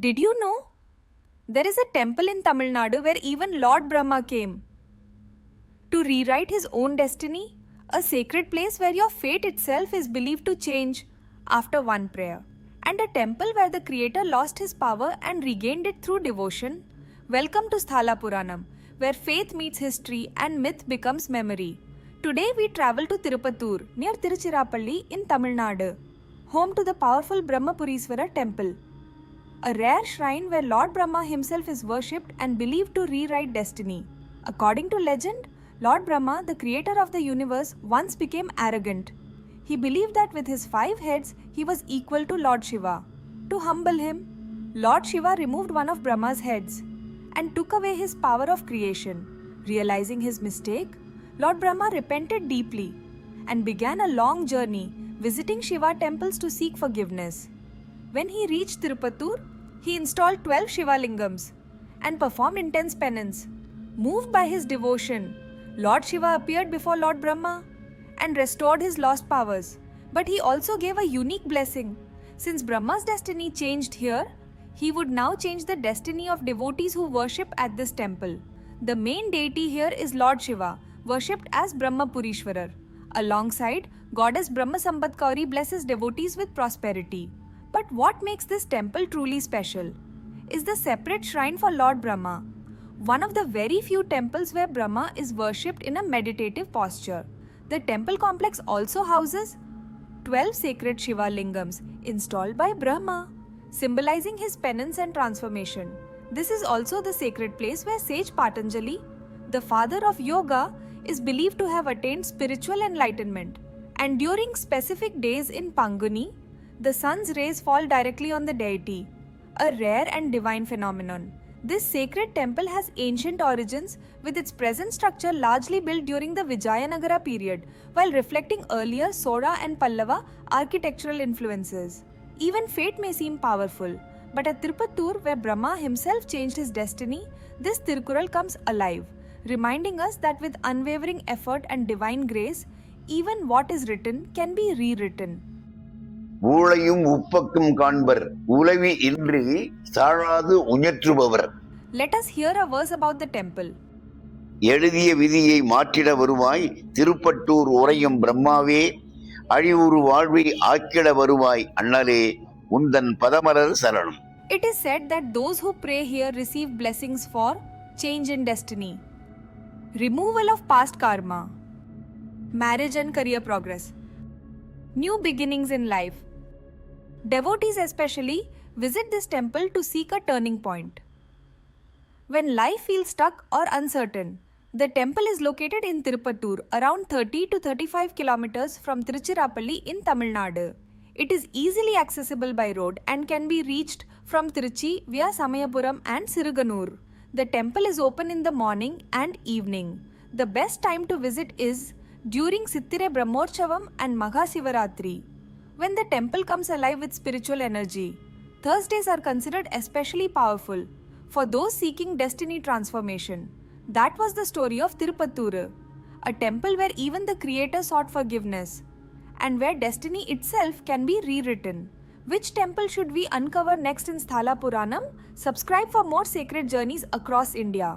Did you know? There is a temple in Tamil Nadu where even Lord Brahma came to rewrite his own destiny, a sacred place where your fate itself is believed to change after one prayer, and a temple where the creator lost his power and regained it through devotion. Welcome to Sthala Puranam, where faith meets history and myth becomes memory. Today we travel to Thirupattur near Tiruchirappalli in Tamil Nadu, home to the powerful Brahmapureeswarar Temple, a rare shrine where Lord Brahma himself is worshipped and believed to rewrite destiny. According to legend, Lord Brahma, the creator of the universe, once became arrogant. He believed that with his 5 heads, he was equal to Lord Shiva. To humble him, Lord Shiva removed one of Brahma's heads and took away his power of creation. Realizing his mistake, Lord Brahma repented deeply and began a long journey visiting Shiva temples to seek forgiveness. When he reached Thirupattur, he installed 12 Shiva Lingams and performed intense penance. Moved by his devotion, Lord Shiva appeared before Lord Brahma and restored his lost powers. But he also gave a unique blessing. Since Brahma's destiny changed here, he would now change the destiny of devotees who worship at this temple. The main deity here is Lord Shiva, worshipped as Brahmapureeswarar. Alongside, goddess Brahmasambatkauri blesses devotees with prosperity. But what makes this temple truly special is the separate shrine for Lord Brahma, one of the very few temples where Brahma is worshipped in a meditative posture. The temple complex also houses 12 sacred Shiva Lingams installed by Brahma, symbolizing his penance and transformation. This is also the sacred place where sage Patanjali, the father of yoga, is believed to have attained spiritual enlightenment. And during specific days in Panguni, the sun's rays fall directly on the deity, a rare and divine phenomenon. This sacred temple has ancient origins, with its present structure largely built during the Vijayanagara period, while reflecting earlier Sora and Pallava architectural influences. Even fate may seem powerful, but at Thirupattur, where Brahma himself changed his destiny, this Tirukural comes alive, reminding us that with unwavering effort and divine grace, even what is written can be rewritten. ஊழையும் உப்பக்கும் காண்பர் உலவி இன்றி சாழாது உயற்றுபவர். Let us hear a verse about the temple. எழுதிய விதியை மாற்றிட வருவாய் திருப்பட்டூர் உறையும் பிரம்மாவே, அழிவுறு வாழ்வை ஆக்கிட வருவாய் அண்ணலே, உந்தன் பதமலர் சரணம். It is said that those who pray here receive blessings for change in destiny, removal of past karma, marriage and career progress, new beginnings in life. Devotees especially visit this temple to seek a turning point. When life feels stuck or uncertain, the temple is located in Thirupattur, around 30 to 35 kilometers from Tiruchirappalli in Tamil Nadu. It is easily accessible by road and can be reached from Tiruchi via Samayapuram and Siruganur. The temple is open in the morning and evening. The best time to visit is during Sittire Brahmotsavam and Magha Sivaratri, when the temple comes alive with spiritual energy. Thursdays are considered especially powerful for those seeking destiny transformation. That was the story of Thirupattur, a temple where even the creator sought forgiveness and where destiny itself can be rewritten. Which temple should we uncover next in Sthala Puranam? Subscribe for more sacred journeys across India.